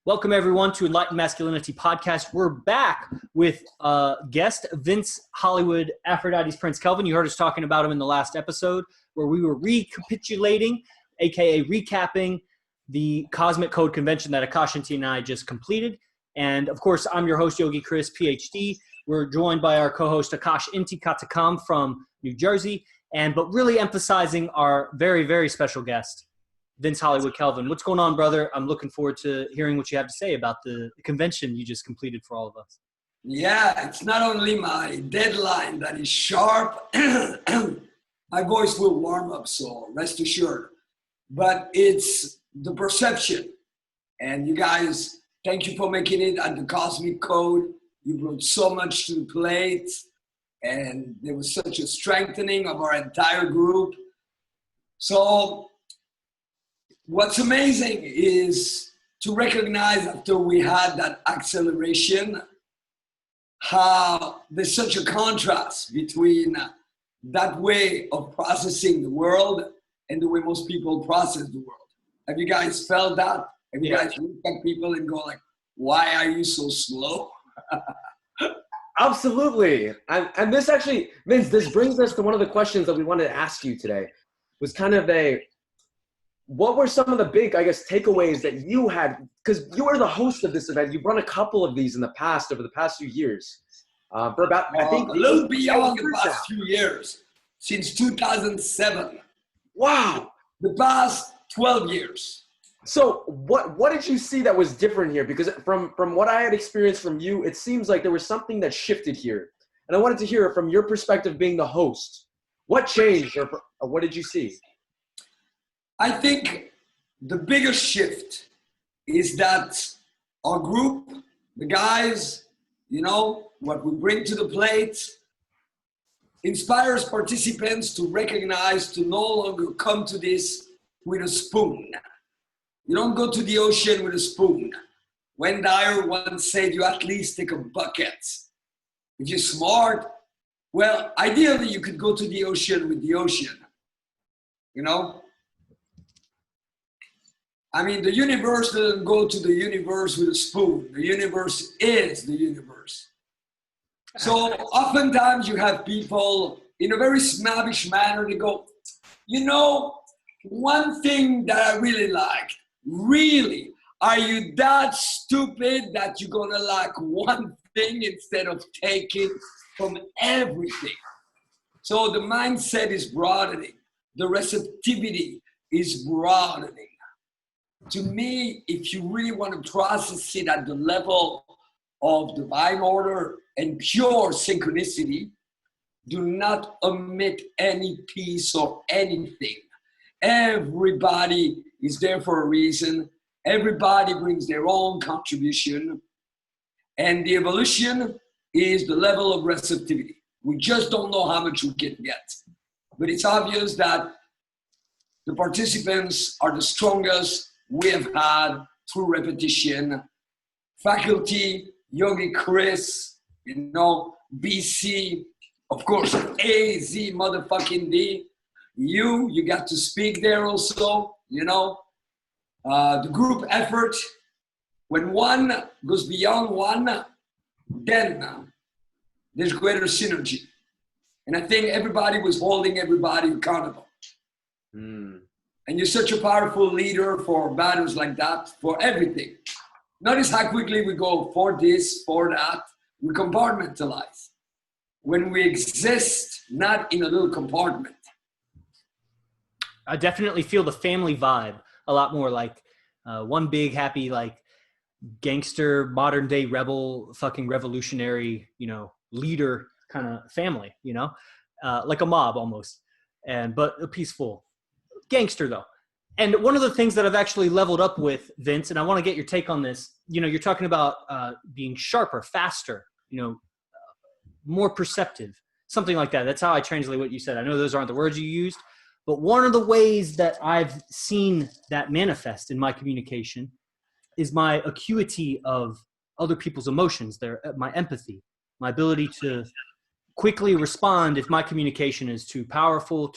Welcome, everyone, to Enlightened Masculinity podcast. We're back with guest Vince Hollywood Aphrodite's Prince Kelvin. You heard us talking about him in the last episode where we were recapitulating, aka recapping, the Cosmic Code Convention that Akash and I just completed. And, of course, I'm your host, Yogi Chris, PhD. We're joined by our co-host Akash Inti Katakam from New Jersey, but really emphasizing our very, very special guest, Vince Hollywood Kelvin. What's going on, brother? I'm looking forward to hearing what you have to say about the convention you just completed for all of us. Yeah, it's not only my deadline that is sharp, my voice will warm up, so rest assured. But it's the perception. And you guys, thank you for making it at the Cosmic Code. You brought so much to the plate, and there was such a strengthening of our entire group. So what's amazing is to recognize after we had that acceleration, how there's such a contrast between that way of processing the world and the way most people process the world. Have you guys felt that? Have you guys looked at people and go like, why are you so slow? Absolutely. And this actually, Vince, this brings us to one of the questions that we wanted to ask you today. Was kind of what were some of the big, I guess, takeaways that you had? Because you were the host of this event. You've run a couple of these in the past, over the past few years. For about, I think, a little beyond the past few years, since 2007. Wow. The past 12 years. So what did you see that was different here? Because from what I had experienced from you, it seems like there was something that shifted here. And I wanted to hear from your perspective being the host. What changed or what did you see? I think the biggest shift is that our group, the guys, what we bring to the plate, inspires participants to recognize, to no longer come to this with a spoon. You don't go to the ocean with a spoon. Wayne Dyer once said, you at least take a bucket. If you're smart, well, ideally you could go to the ocean with the ocean, I mean, the universe doesn't go to the universe with a spoon. The universe is the universe. So oftentimes you have people in a very snobbish manner, they go, one thing that I really like, really, are you that stupid that you're gonna like one thing instead of taking from everything? So the mindset is broadening. The receptivity is broadening. To me, if you really want to process it at the level of divine order and pure synchronicity, do not omit any piece or anything. Everybody is there for a reason. Everybody brings their own contribution. And the evolution is the level of receptivity. We just don't know how much we can get. But it's obvious that the participants are the strongest we have had through repetition. Faculty, Yogi Chris, BC, of course, AZ motherfucking D. You got to speak there also, the group effort. When one goes beyond one, then there's greater synergy. And I think everybody was holding everybody accountable. And you're such a powerful leader for matters like that, for everything. Notice how quickly we go for this, for that. We compartmentalize. When we exist, not in a little compartment. I definitely feel the family vibe a lot more, like one big happy, like gangster, modern day rebel, fucking revolutionary, leader kind of family, like a mob almost, but a peaceful gangster though. And one of the things that I've actually leveled up with, Vince, and I want to get your take on this, you're talking about being sharper, faster, more perceptive, something like that. That's how I translate what you said. I know those aren't the words you used, but one of the ways that I've seen that manifest in my communication is my acuity of other people's emotions, my empathy, my ability to quickly respond if my communication is too powerful,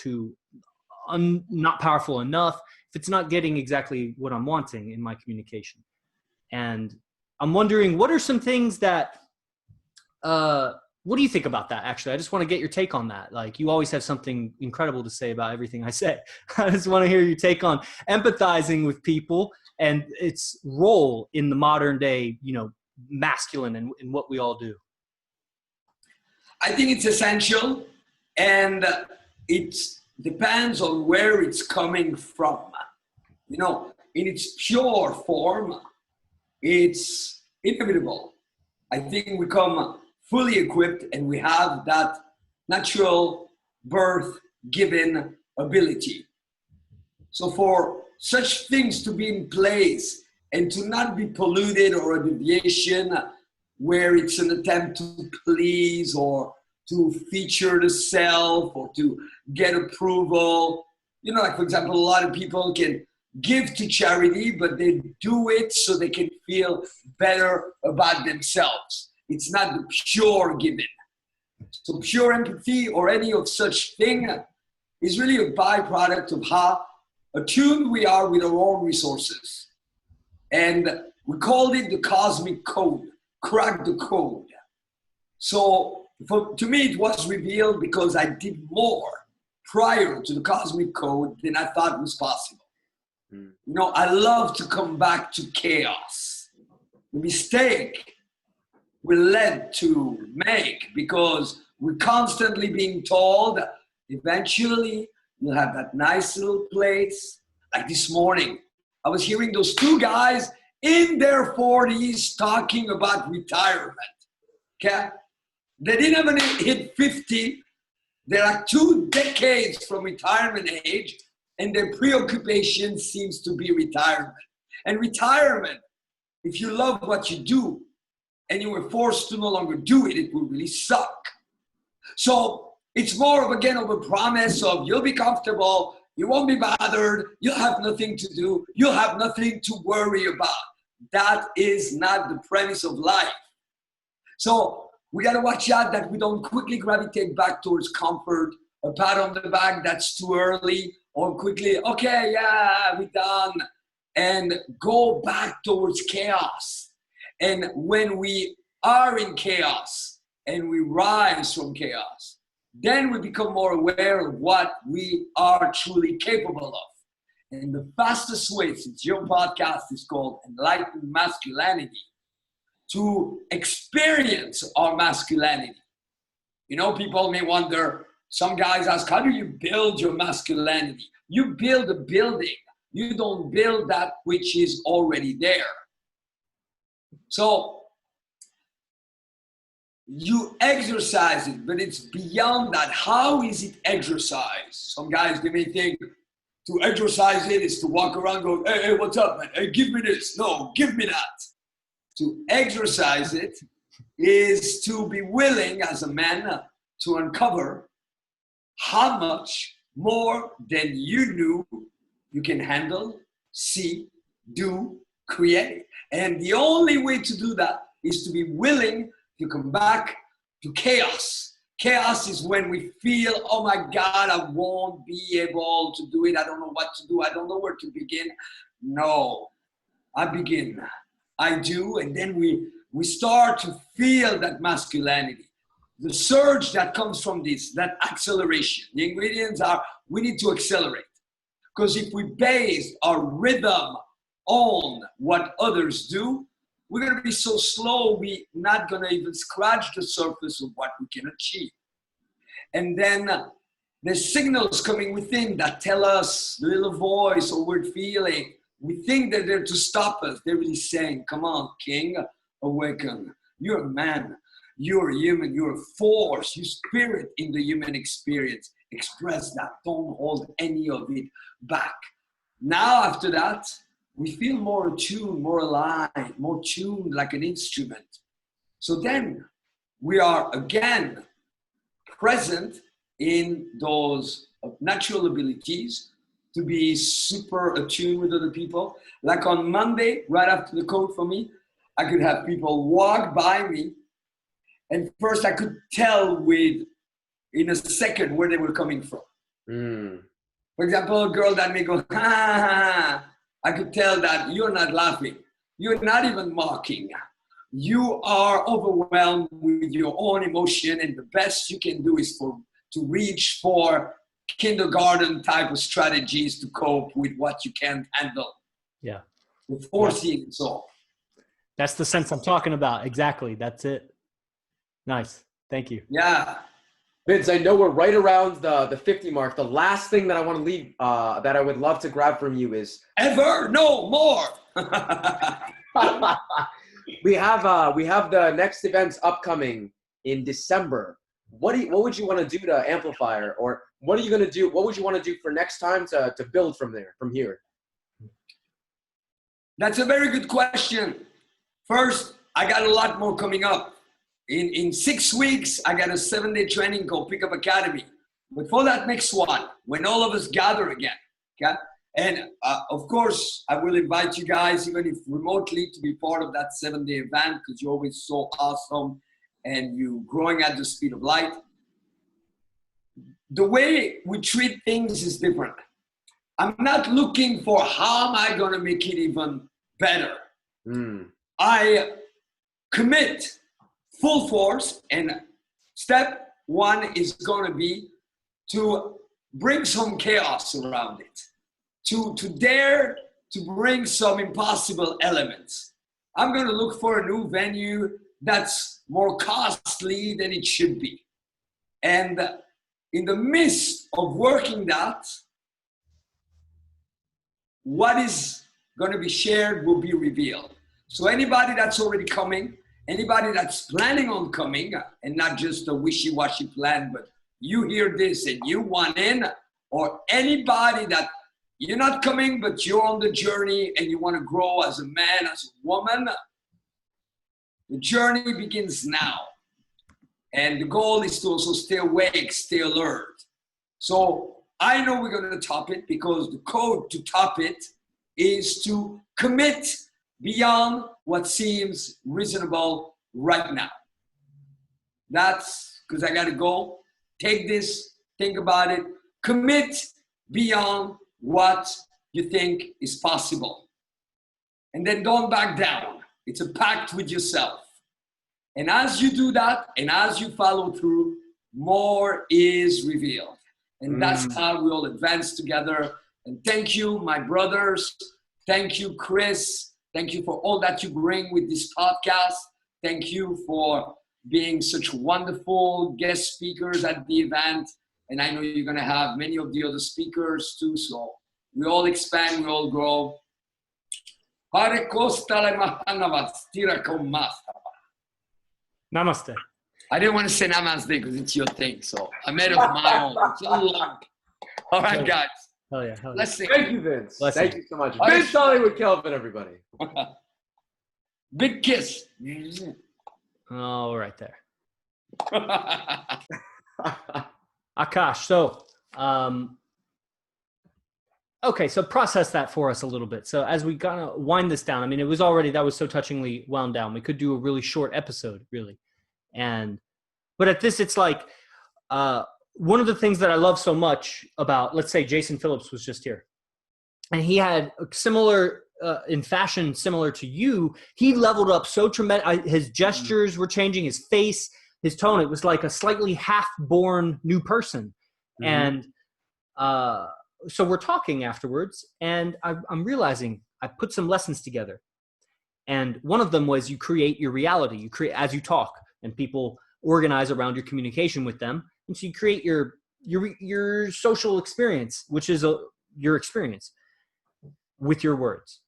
not powerful enough, if it's not getting exactly what I'm wanting in my communication. And I'm wondering, what are some things that, what do you think about that? Actually, I just want to get your take on that. Like, you always have something incredible to say about everything I say. I just want to hear your take on empathizing with people and its role in the modern day, masculine and in what we all do. I think it's essential, and it depends on where it's coming from. In its pure form, it's inevitable. I think we come fully equipped and we have that natural birth given ability. So for such things to be in place and to not be polluted or a deviation where it's an attempt to please or to feature the self or to get approval. Like, for example, a lot of people can give to charity, but they do it so they can feel better about themselves. It's not the pure giving. So pure empathy or any of such thing is really a byproduct of how attuned we are with our own resources. And we called it the cosmic code, crack the code. So to me, it was revealed because I did more prior to the cosmic code than I thought was possible. I love to come back to chaos. The mistake we're led to make because we're constantly being told eventually you'll have that nice little place. Like this morning, I was hearing those two guys in their 40s talking about retirement. Okay? They didn't even hit 50. They're like 2 decades from retirement age, and their preoccupation seems to be retirement. And retirement, if you love what you do and you were forced to no longer do it, it will really suck. So it's more of a promise of you'll be comfortable, you won't be bothered, you'll have nothing to do, you'll have nothing to worry about. That is not the premise of life. So we got to watch out that we don't quickly gravitate back towards comfort, a pat on the back that's too early, or quickly, okay, yeah, we're done, and go back towards chaos. And when we are in chaos and we rise from chaos, then we become more aware of what we are truly capable of. And the fastest way, since your podcast is called Enlightened Masculinity, to experience our masculinity. People may wonder, some guys ask, how do you build your masculinity? You build a building. You don't build that which is already there. So you exercise it, but it's beyond that. How is it exercised? Some guys, they may think to exercise it is to walk around and go, hey, what's up, man? Hey, give me this. No, give me that. To exercise it is to be willing as a man to uncover how much more than you knew you can handle, see, do, create. And the only way to do that is to be willing to come back to chaos. Chaos is when we feel, oh my God, I won't be able to do it. I don't know what to do. I don't know where to begin. No, I begin. I do. And then we start to feel that masculinity. The surge that comes from this, that acceleration. The ingredients are, we need to accelerate. Because if we base our rhythm on what others do, we're going to be so slow, we're not going to even scratch the surface of what we can achieve. And then there's signals coming within that tell us, the little voice or weird feeling, we think that they're to stop us. They're really saying, come on, king, awaken. You're a man. You're a human. You're a force. You're spirit in the human experience. Express that. Don't hold any of it back. Now, after that, we feel more attuned, more alive, more tuned like an instrument. So then we are again present in those natural abilities to be super attuned with other people. Like on Monday, right after the code for me, I could have people walk by me, and first I could tell in a second where they were coming from. For example, a girl that may go, ha, ha, ha. I could tell that you're not laughing. you're not even mocking. You are overwhelmed with your own emotion, and the best you can do is to reach for kindergarten type of strategies to cope with what you can't handle. Yeah. Before seeing it all. That's the sense I'm talking about. Exactly. That's it. Nice. Thank you. Yeah. Vince, I know we're right around the 50 mark. The last thing that I want to leave, that I would love to grab from you is ever no more. we have the next events upcoming in December. What would you want to do to amplify, or what are you going to do? What would you want to do for next time to build from here? That's a very good question. First, I got a lot more coming up. In 6 weeks, I got a 7-day training called Pickup Academy. But for that next one, when all of us gather again, okay? And of course, I will invite you guys, even if remotely, to be part of that 7-day event, because you're always so awesome and you're growing at the speed of light. The way we treat things is different. I'm not looking for how am I going to make it even better. I commit full force, and step one is going to be to bring some chaos around it, to dare to bring some impossible elements. I'm going to look for a new venue that's more costly than it should be. And in the midst of working that, what is going to be shared will be revealed. So anybody that's already coming, anybody that's planning on coming, and not just a wishy-washy plan, but you hear this and you want in, or anybody that you're not coming, but you're on the journey and you want to grow as a man, as a woman, the journey begins now. And the goal is to also stay awake, stay alert. So I know we're going to top it, because the code to top it is to commit beyond what seems reasonable right now. That's because I got to go. Take this, think about it, commit beyond what you think is possible. And then don't back down. It's a pact with yourself. And as you do that, and as you follow through, more is revealed. And that's how we all advance together. And thank you, my brothers. Thank you, Chris. Thank you for all that you bring with this podcast. Thank you for being such wonderful guest speakers at the event. And I know you're going to have many of the other speakers too. So we all expand, we all grow. Namaste. I didn't want to say namaste because it's your thing. So I made it my own. It's a little long. All right, guys. Hell yeah. Hell yeah. Let's sing. Thank you, Vince. Thank you so much. All right. Vince Hollywood Kelvin, everybody. Big kiss. Oh, right there. Akash, so okay, so process that for us a little bit. So as we kind of wind this down, I mean, that was so touchingly wound down. We could do a really short episode, really. But at this, it's like one of the things that I love so much about, let's say Jason Phillips was just here, and he had a similar, in fashion similar to you, he leveled up so tremendous. His gestures were changing, his face, his tone. It was like a slightly half-born new person. And so we're talking afterwards, and I'm realizing I put some lessons together. And one of them was you create your reality. You create as you talk, and people organize around your communication with them. And so you create your social experience, which is your experience with your words.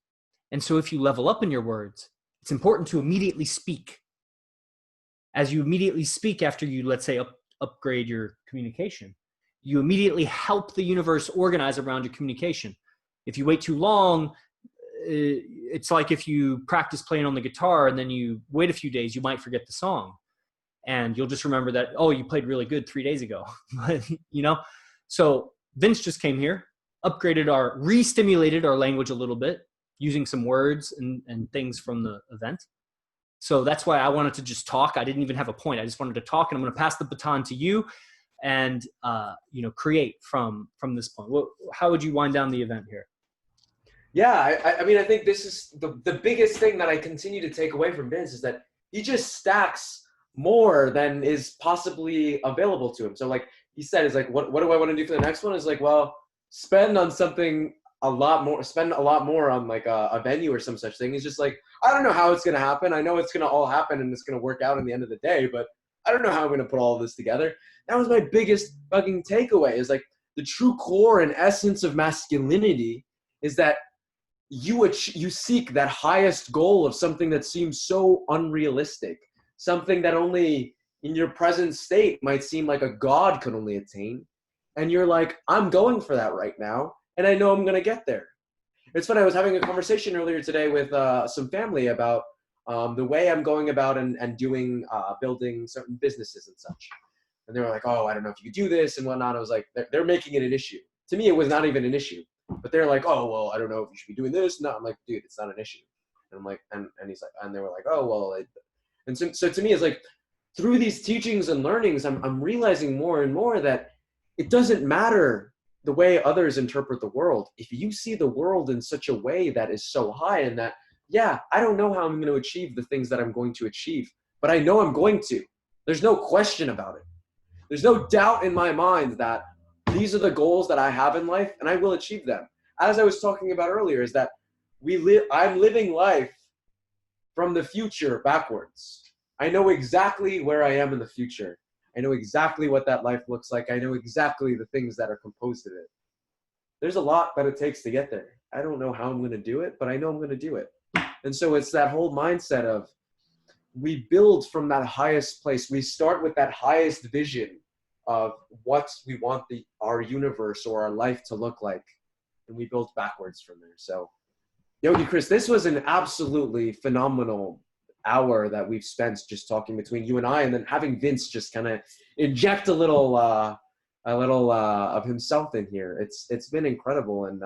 And so if you level up in your words, it's important to immediately speak. As you immediately speak after you, let's say, upgrade your communication, you immediately help the universe organize around your communication. If you wait too long, it's like if you practice playing on the guitar and then you wait a few days, you might forget the song. And you'll just remember that, oh, you played really good 3 days ago. You know? So Vince just came here, re-stimulated our language a little bit, using some words and things from the event. So that's why I wanted to just talk. I didn't even have a point. I just wanted to talk, and I'm going to pass the baton to you and, create from this point. How would you wind down the event here? Yeah, I mean, I think this is the biggest thing that I continue to take away from Vince is that he just stacks more than is possibly available to him. So like he said, is like, what do I want to do for the next one? Is like, well, spend on something spend a lot more on like a venue or some such thing. He's just like, I don't know how it's going to happen. I know it's going to all happen and it's going to work out in the end of the day, but I don't know how I'm going to put all of this together. That was my biggest fucking takeaway is like the true core and essence of masculinity is that you seek that highest goal of something that seems so unrealistic, something that only in your present state might seem like a god could only attain. And you're like, I'm going for that right now. And I know I'm going to get there. It's funny. I was having a conversation earlier today with some family about the way I'm going about and doing, building certain businesses and such. And they were like, oh, I don't know if you could do this and whatnot. I was like, they're making it an issue. To me, it was not even an issue. But they're like, oh, well, I don't know if you should be doing this. No, I'm like, dude, it's not an issue. And I'm like, and he's like, and they were like, oh, well. And so to me, it's like, through these teachings and learnings, I'm realizing more and more that it doesn't matter the way others interpret the world. If you see the world in such a way that is so high and that, yeah, I don't know how I'm going to achieve the things that I'm going to achieve, but I know I'm going to. There's no question about it. There's no doubt in my mind that these are the goals that I have in life and I will achieve them. As I was talking about earlier, is that I'm living life from the future backwards. I know exactly where I am in the future. I know exactly what that life looks like. I know exactly the things that are composed of it. There's a lot that it takes to get there. I don't know how I'm going to do it, but I know I'm going to do it. And so it's that whole mindset of we build from that highest place. We start with that highest vision of what we want our universe or our life to look like. And we build backwards from there. So, Yogi Chris, this was an absolutely phenomenal hour that we've spent just talking between you and I, and then having Vince just kind of inject a little of himself in here. It's been incredible, and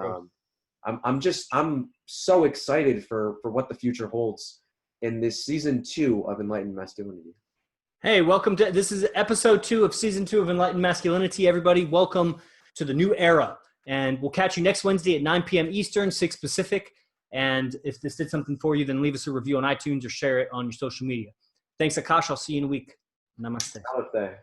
I'm so excited for what the future holds in this season 2 of Enlightened Masculinity. Hey, welcome to this is episode 2 of season 2 of Enlightened Masculinity. Everybody, welcome to the new era, and we'll catch you next Wednesday at 9 p.m. Eastern, 6 Pacific. And if this did something for you, then leave us a review on iTunes or share it on your social media. Thanks, Akash. I'll see you in a week. Namaste. Namaste.